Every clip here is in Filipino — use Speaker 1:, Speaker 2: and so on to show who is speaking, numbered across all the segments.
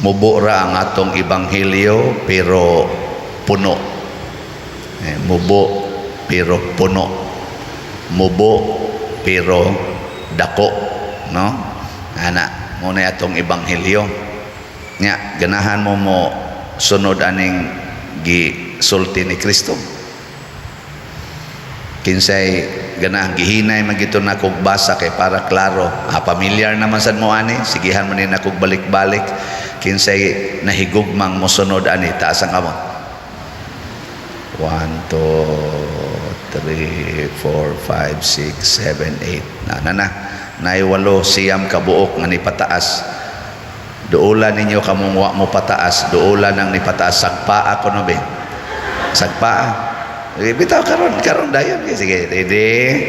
Speaker 1: mubo ra ang atong ebanghelyo pero puno. Mubo pero puno. Mubo pero dako, no? Ana mo na atong ebanghelyo. Nya ganahan mo sunod aning gisulti ni Kristo. Kinsay ganang gihinay magito na kog basa kay para klaro. Pamilyar naman sad mo ani, sigihan man ni na kog balik-balik. Kinsay nahigugmang mosunod ani, taas ang kamot. 1 2 3 4 5 6 7 8. Na nay 8 siyam ka buok nga ni pataas. Duulan ninyo kamong wa mo pataas, duulan ang ni pataas. Sagpa ako no be. Sagpa. Bitaw karon dayon. Sige, ede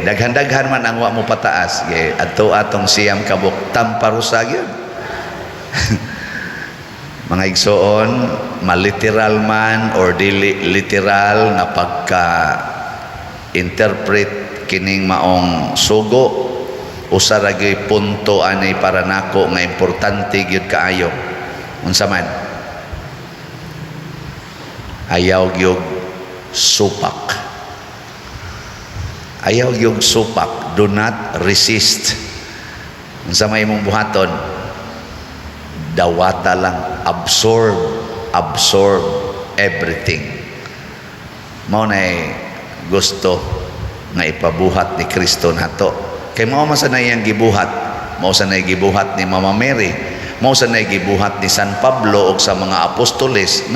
Speaker 1: daghan-daghan man ang wa mo pataas. Adto atong siyam ka buok tamparusag yun. Mga igsoon, maliteral man or dili literal nga pagka interpret kining maong sugo, usa ra gyud punto ani para nako nga importante gyud kaayo. Unsa man? Ayaw gyud supak. Ayaw gyud supak. Do not resist. Unsa may imong buhaton? Dawata lang. Absorb everything. Mao nay gusto nga ipabuhat ni Kristo nato. Kay mao man sa iyang gibuhat, mao sa nay gibuhat ni Mama Mary, mao sa nay gibuhat ni San Pablo og sa mga apostoles.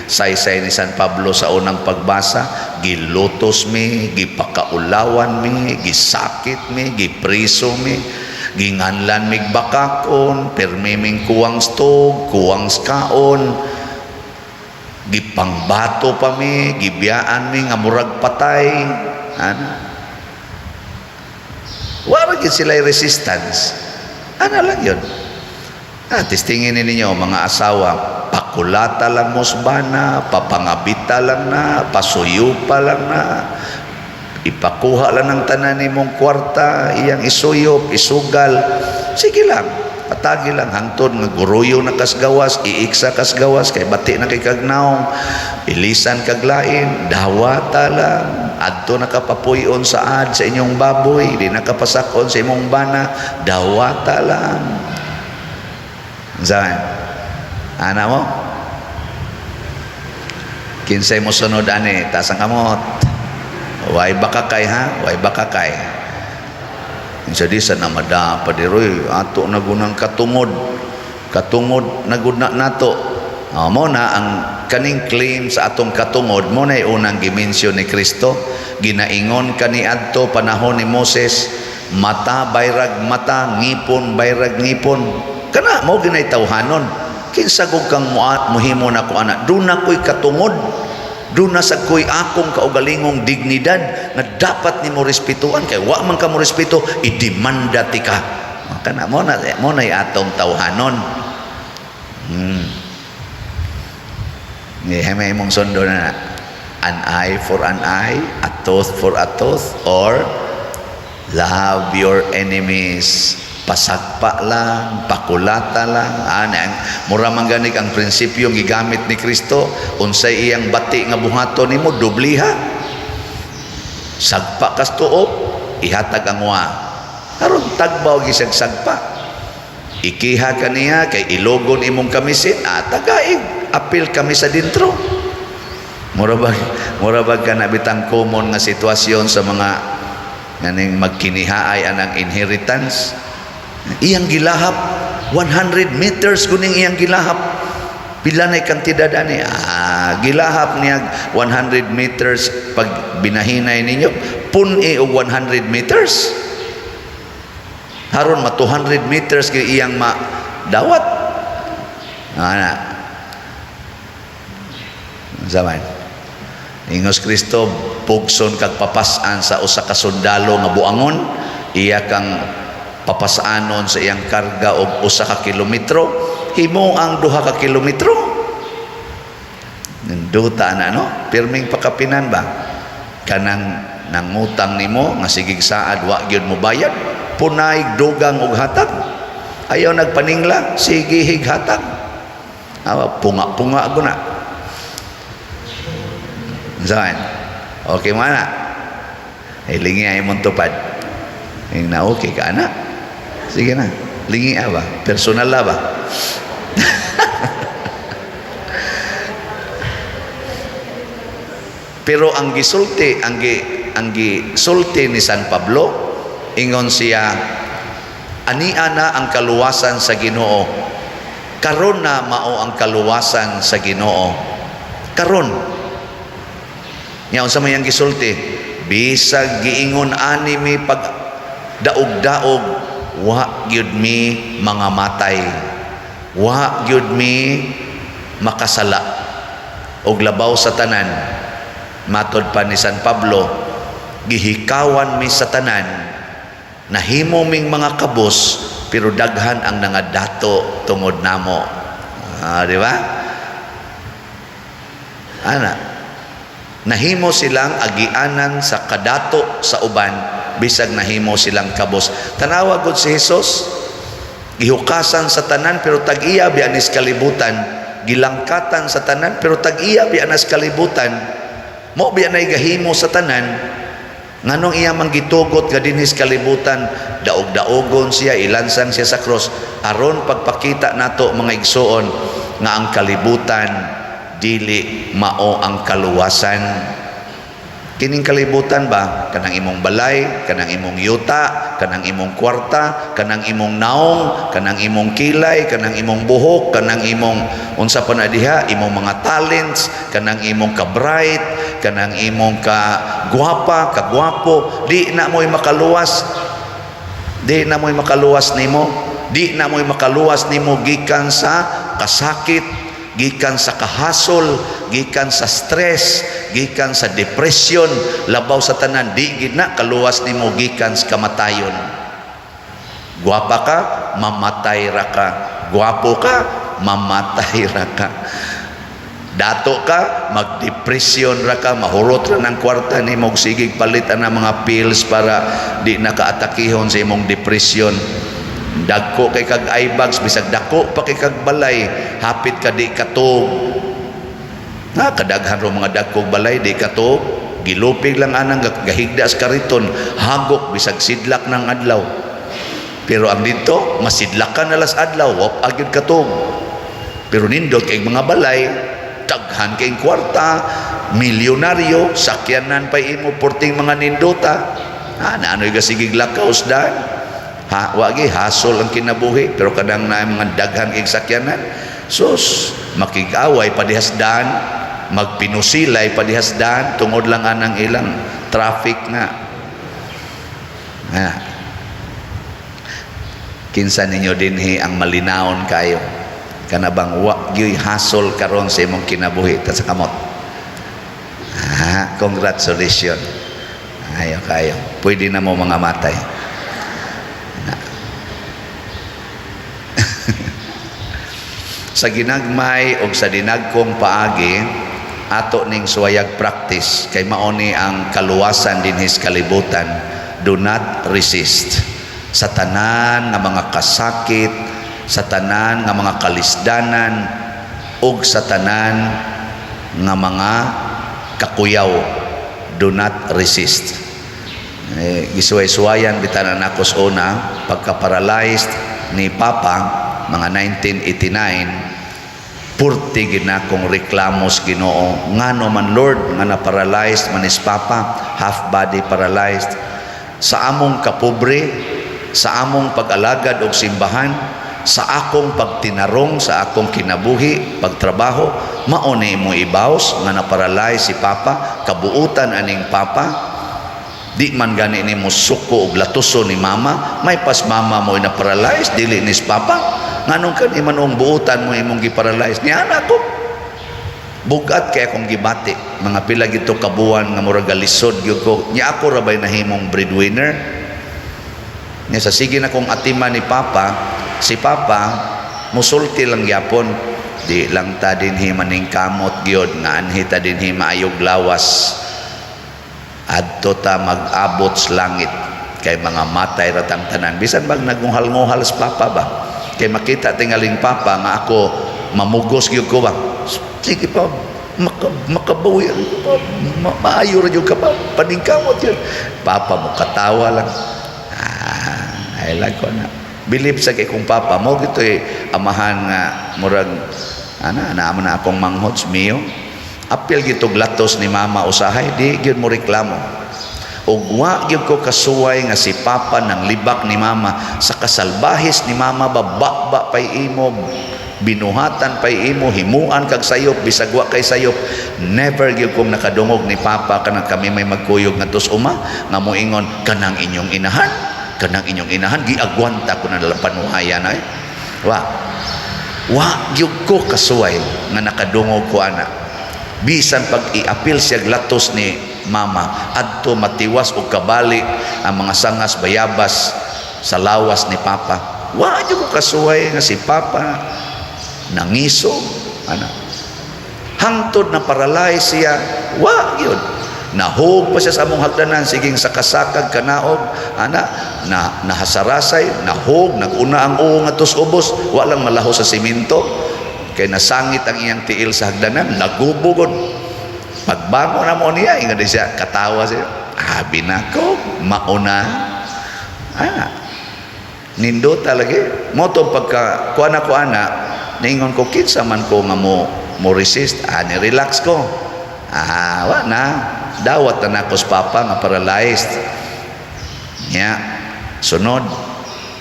Speaker 1: Saysay ni San Pablo sa unang pagbasa, gilutos mi, gipakaulawan mi, gisakit mi, gipriso mi, ginganlan mig bakakon, permiming kuwang stog, kuwang skaon, gipangbato pa mi, gibiyaan mi nga murag patay. Wala gid sila resistance. Lang yun. Testingin ninyo mga asawa, pakulata lang musbana, papangabita lang na, pasuyupa lang na, ipakuha lang ng tanan nimong kwarta, iyang isuyop, isugal. Sige lang, patagi lang hangtod nga guruyo na kasgawas, iiksa kasgawas kay bati na kay kagnaong, ilisan kaglain, dawata lang, adto nakapapuyon sa ad sa inyong baboy, di nakapasakon sa imong bana, dawata lang. Saan? Ana mo? Kinsay mo sunod ani, taas ang kamot. Way bakakay ha? Way bakakay. Insa di sa namada padiroy ato nagunang katungod naguna nato. Mo na ang kaning claim sa atong katungod mo na unang gimensyon ni Kristo. Ginaingon kani adto panahon ni Moses, mata bayrag mata, ngipon bayrag ngipon. Kana mo ginay tawhanon. Kinsa gug kang mohimo nako ana, do na koy katungod. Do na sa koy akong kaugalingong dignidad nga dapat nimo respetuan kay wa man ka mo respeto idemanda ti ka. Kana mo na atong tawhanon. Ni may mong sundo na an eye for an eye, a tooth for a tooth, or love your enemies. Pasagpa lang, pakulata lang. Mura man ganig ang prinsipyo gigamit ni Kristo. Unsay iyang bati nga buhaton nimo, dubliha. Sagpa kas tuop, ihatag ang wa. Karon tagbaw gisag sagpa. Ikiha kaniya kay ilogon imong kamisin, tagaig. Apil kami sa dintro. Murabag ka na bitang common nga sitwasyon sa mga naning magkinihaay anang inheritance. Iyang gilahap 100 meters kuning iyang gilahap. Pila na kantidad ani? Gilahap niya 100 meters pag binahinay ninyo. Pun-i og 100 meters. Haron ma 200 meters kay iyang madawat. Zaman. Ingos Kristo pugson kag papasan sa usa ka sundalo nga buangon, iya kang papasanon sa iyang karga og usa ka kilometro, himo ang 2 ka kilometro. Ninduta na no, pirming pakapinan ba? Kanang nangutang nimo nga sigig saad wa gyud mo bayad, punay dugang og hatag. Ayaw nagpaningla, sige highatag. Punga-punga ko na. Saan? Okay mana? Lingi ay mong tupad. Yung na okay ka na. Sige na. Lingi ba? Personal la ba? Pero ang gisulti, ang gisulti ni San Pablo, ingon siya, ania na ang kaluwasan sa Ginoo. Karon na mao ang kaluwasan sa Ginoo. Karon. Nya unsa may ang gisulti? Bisag giingon ani mi pag daog-daog, wa gyud mi mga matay. Wa gyud mi makasala og labaw sa tanan. Matod pa ni San Pablo, gihikawan mi sa tanan, nahimo ming mga kabos, pero daghan ang nangadato tungod namo. Di ba? Ana, nahimo silang agianan sa kadato sa uban, bisag nahimo silang kabos. Tanawa gud si Jesus, gihukasan sa tanan, pero tag-iya bianis kalibutan, gilangkatan sa tanan, pero tag-iya bianas kalibutan. Mo bianay gahimo sa tanan, nganong iya manggitugot nga dinhis kalibutan, daog-daogon siya, ilansang siya sa cross, aron pagpakita nato mga igsoon nga ang kalibutan dili mao ang kaluwasan. Kining kalibutan ba? Kanang imong balay, kanang imong yuta, kanang imong kwarta, kanang imong naong, kanang imong kilay, kanang imong buhok, kanang imong unsa pa na diha, imong mga talents, kanang imong ka-bright, kanang imong ka-gwapa, ka-gwapo, di na mo'y makaluwas. Di na mo'y makaluwas nimo. Di na mo'y makaluwas nimo gikan sa kasakit, gikan sa kahasol, gikan sa stress, gikan sa depression, labaw sa tanan, di gid na kaluwas nimo gikan sa kamatayon. Gwapa ka, mamatay ra ka. Gwapo ka, mamatay ra ka. Dato ka, magdepresyon ra ka, mahurot ra ng kwarta nimo, sigig palitan ng mga pills para di nakaatakihon sa imong depression. Dagko kay kag eye bags, bisag dako pa kay kag balay, hapit ka di katog. Kadaghan ro mga dagkog balay di katog, gilupig lang anang gahigda sa kariton, hagok bisag sidlak ng adlaw. Pero ang dito, masidlakan alas adlaw, wap agad katog. Pero nindot kay mga balay, taghan kay kwarta, milyonaryo, sakyanan pa imo porting mga nindota. Naanoy gasigig lakaos daan. Wagi hasol ang kinabuhi, pero kadang na mga daghan kay sakyanan. Sus, makigaway padihasdan, magpinusilay padihasdan, tungod lang anang ilang traffic nga. Kinsa ninyo dinhi ang malinaon kayo, kanabang wagi hasol karon sa imong kinabuhi ta sa kamot. Congratulations. Ayo kayo, pwede na mo mga matay. Sa ginagmay o sa dinagkong paagi, ato ning suwayag practice, kay maoni ang kaluwasan dinhis kalibutan. Do not resist. Sa tanan nga mga kasakit, sa tanan nga mga kalisdanan, ug sa tanan nga mga kakuyaw, do not resist. Gisuway-suwayan bitanan ako sa una, pagka-paralyzed ni Papa, mga 1989, purti ginakong reklamos Ginoo, ngano man Lord nga na-paralyzed man is Papa, half body paralyzed. Sa among kapobre, sa among pag-alagad og simbahan, sa akong pagtinarong sa akong kinabuhi, pagtrabaho, mauni mo ibaws nga na-paralyzed si Papa, kabuutan aning Papa. Di man gani ni mo suko og latuso ni Mama, may pas Mama mo na-paralyzed, dili ni Papa. Nganong kan imanong buutan mo imong gi-paralyze niya na ko. Bugat kay akong gibati, mga pila gito kabuan nga murag galisod gyud ko. Nya ako ra bay nahimong breadwinner. Nya sa sige na kong atima ni Papa, si Papa musulti lang gyapon. Di lang ta dinhi maning kamot gyud nga anhi ta dinhi maayog lawas. Adto ta mag-abot sa langit kay mga matay ratang tanan. Bisan bag nagunghal-nguhal sa Papa ba? kay makita tingaling papa nga ako mamugos gyud ko ba, sige pa, makabawi ko pa, maayo ra gyud ka pa, paningkamot yun. Papa mo katawa lang. Ay lang ko na believe sa kay kung papa mo gito'y amahan nga murag naman na akong manghots miyo, apil gitog latos ni mama usahay, di gyud mo reklamo. Ug wa gyud ko kasuway nga si papa nang libak ni mama sa kasalbahis ni mama, bababa pay imo, binuhatan pay imo, himuan kag sayop, bisag wa kay sayop. Never gyud kong nakadungog ni papa kanang kami may magkuyog ngadto sa uma nga moingon kanang inyong inahan giagwanta ko na dalang panuhayan ay. Wa gyud ko kasuway nga nakadungog ko ana. Bisan pag i-apil siya latos ni mama adto matiwas o kabali ang mga sangas bayabas sa lawas ni papa, wa gyud ko kasuway nga si papa nangiso hangtod na paralyze siya, wa gyud. Nahog pa siya sa among hagdanan, siging sakasakag kanaog na nahasarasay, nahog, naguna ang uong atos ubos, walang malaho sa simento, kay nasangit ang iyang tiil sa hagdanan, nagubugod. Pagbango na mo niya, ingat siya, katawa siya, binako, mauna. Nindo talaga. Mo itong pagka, kuha na ko ana, naingon ko, kinsa man ko nga mo resist, ni-relax ko. Wa na. Dawat na ako sa papa nga paralyzed. Sunod,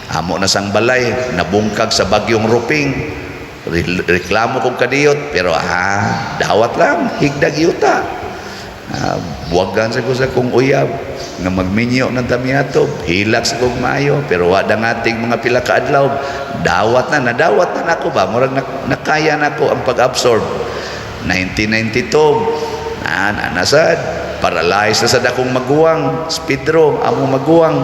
Speaker 1: amo na sang balay, nabungkag sa bagyong ruping. Reklamo kong kadiyot, pero dawat lang, higdag yuta. Buwagan sa ko sa kong uyab, nga magminyo ng damiato, hilak sa kong maayo, pero wada ng ating mga pila kaadlaw, nadawat na ako ba, murag nakaya na ako ang pag-absorb. 1992, nasad, paralyzed na sad akong maguwang, speedro, amo maguwang.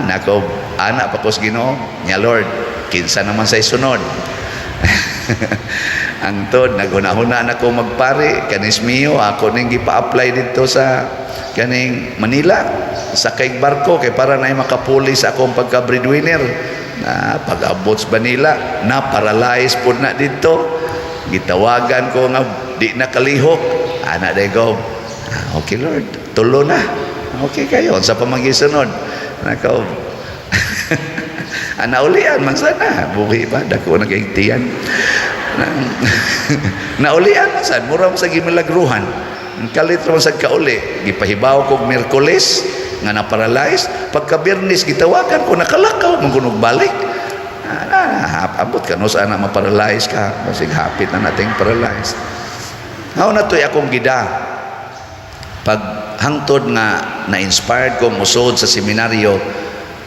Speaker 1: Nako, anak pa ko sa Ginoo, nya Lord, kinsa naman sa isunod. Ang tod, naguna-huna na ko magpari, kanis miyo, ako ning gipa-apply dito sa kaning Manila, sa kay barko, kay para na makapuli sa akong pagka-breadwinner. Pag-abot sa Manila, na-paralyzed po na dito. Gitawagan ko nga, di nakalihok. Anak day go, okay Lord, tulo na. Okay kayo, sa pamagisunod. Nako, naulian man sana, buhi pa, dako nagkaigtiyan. Naulian man sana, mura mo sa gimilagruhan. Kalit mo sa kauli, gipahibaw kong Miyerkules, nga na-paralyze. Pagka Biyernes, gitawagan ko, nakalakaw, mangkunog balik. Abot ka, no, sana ma-paralyze ka. Masig hapit na nating paralyze. How na to'y akong gida. Pag hangtod nga na-inspired ko musod sa seminaryo,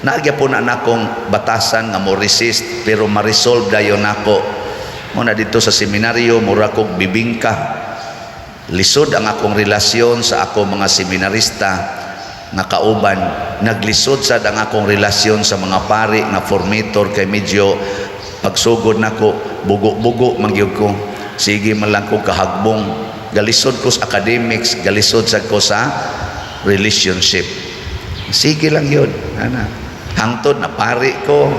Speaker 1: naagya po na akong batasan nga mo resist, pero ma-resolve dayon ako. Muna dito sa seminaryo, mura kong bibingka. Lisod ang akong relasyon sa akong mga seminarista nga kauban. Naglisod sad ang akong relasyon sa mga pari nga formator, kay medyo pagsugod nako, bugo-bugo mangyud ko. Sige man lang ko kahagbong, galisod ko sa academics, galisod sa ko sa relationship. Sige lang yun. Hangtod na pari ko,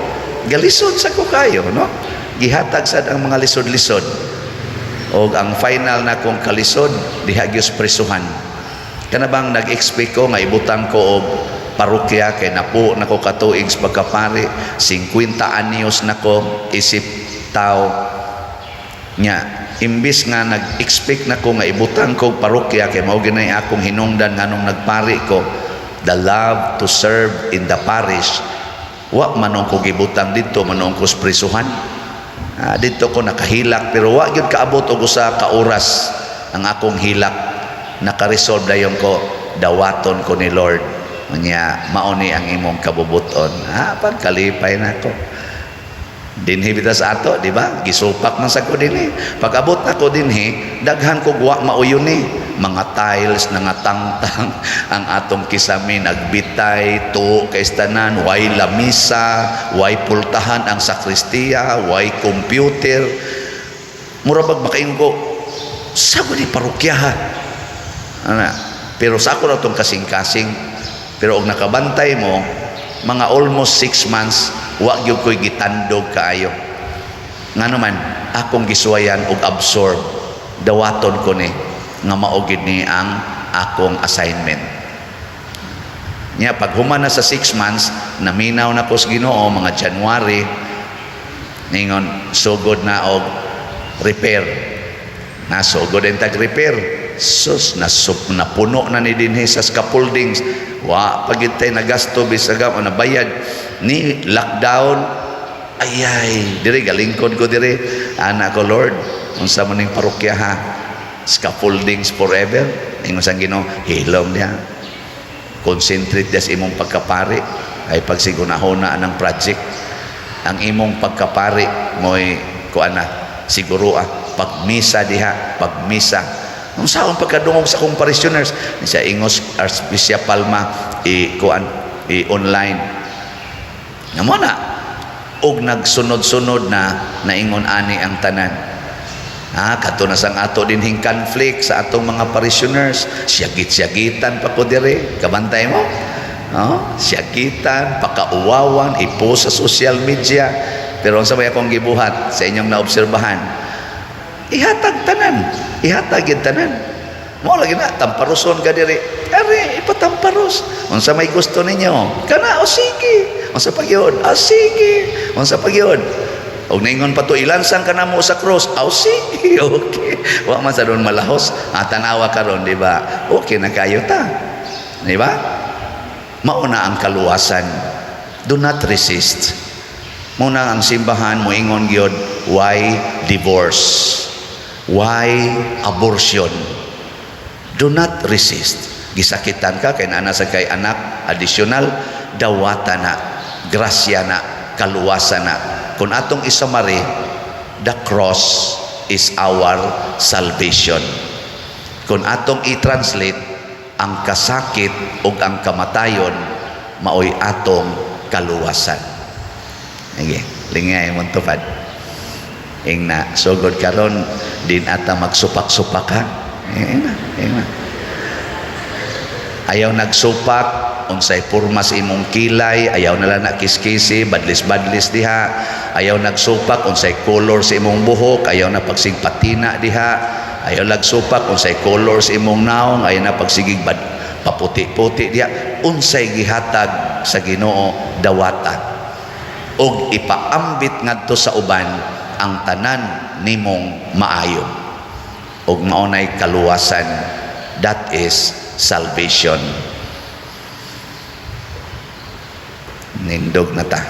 Speaker 1: galisod sa ko kayo, no? Gihatag sad ang mga lisod-lisod. O ang final na kong kalisod, dihagyos presuhan. Kanabang nag-expect ko nga ibutang ko og parokya, kay napo na ko katuig sa pagkapari, 50 anyos na ko, isip tao nya. Imbis nga nag-expect na ko nga ibutang ko parokya, kay mao ginay akong hinungdan nganong nagpari ko, the love to serve in the parish. Wa manong ko gibutang dito, manong ko prisuhan. Dito ko nakahilak, pero wa gyud kaabot og usa ka oras ang akong hilak. Naka-resolve dayon ko, dawaton ko ni Lord. Nya mao ni ang imong kabubuton. Pagkalipay na ko. Dinhi bita sa ato, di ba? Gisupak man sa ko dinhi. Pag-abot na ko dinhi, daghan ko guwa mauyon ni. Mga tiles na nga tangtang ang atong kisami, nagbitay, tuo kay istanan, way lamisa, way pultahan ang sakristiya, way computer. Murabag makain ko, sabo di parokyahan. Pero sa ako na itong kasing-kasing, pero og nakabantay mo, mga almost 6 months wa gyud ko'y gitandog kaayo. Ngano man akong giswayan og absorb, dawaton ko ni nga mao gid ni ang akong assignment. Nya pag human na sa 6 months, naminaw na ko sa Ginoo mga January, ningon sugod na og repair. Na sugod ang tag-repair. Sus, napuno na ni dinhi sa scaffoldings. Wa pagitay na gasto bisagam o nabayad ni lockdown. Ayay, diri galingkod ko diri. Anak ko, Lord, unsa man ning parokya ha? Scaffoldings forever. Ingon sang Ginoo, hilom niya. Concentrate dia sa imong pagkapari ay pagsigunahona ng project. Ang imong pagkapari mo'y kuana siguro pagmisa diha, pagmisa. Ang saon pagkadungog sa kong parishioners sa Ingos Archbishop Palma online. Namo na og nagsunod-sunod na naingon ani ang tanan. Kadto na sang ato dinhing conflict sa atong mga parishioners, siyagit-siyagitan pa ko dire, kabantay mo? Syagitan, pakauwawan, ipost sa social media. Pero ang sabay akong gibuhat sa inyong naobserbahan, ihatag tanan, ihatag yung tanan. Mo lagi na, tamparuson ka diri. Ari, ipatamparos. Unsa may gusto ninyo? Kana, o sige. Unsa pag-iyon? Sige. Unsa pag-iyon? O naingon pa to, ilansang ka na mo sa cross. O sige, okay. Wa man sa doon malahos. Tanawa ka ron, di ba? Okay na kayo ta. Di ba? Mauna ang kaluwasan. Do not resist. Muna ang simbahan mo ingon gyud, why divorce? Why abortion? Do not resist. Gisakitan ka kay ana sa kay anak, additional dawata na, grasya na, kaluwasan na. Kung atong isamari, the cross is our salvation. Kung atong i-translate, ang kasakit ug ang kamatayon maoy atong kaluwasan. Okay, lingay mong tupad. Ing na sugod karon din ata magsupak-supak ha. Ayaw nagsupak, unsay purmas imong kilay, ayaw na lang kiskisi, badlis-badlis diha. Ayaw nagsupak, unsay color sa imong buhok, ayaw na pagsingpatina diha. Ayaw nagsupak, unsay color sa imong naong, ayaw na pagsigig paputi-puti diha. Unsay gihatag sa Ginoo dawata. Og ipaambit ngadto sa uban ang tanan nimong maayo. Og maunay kaluwasan. That is salvation. Nindog na ta.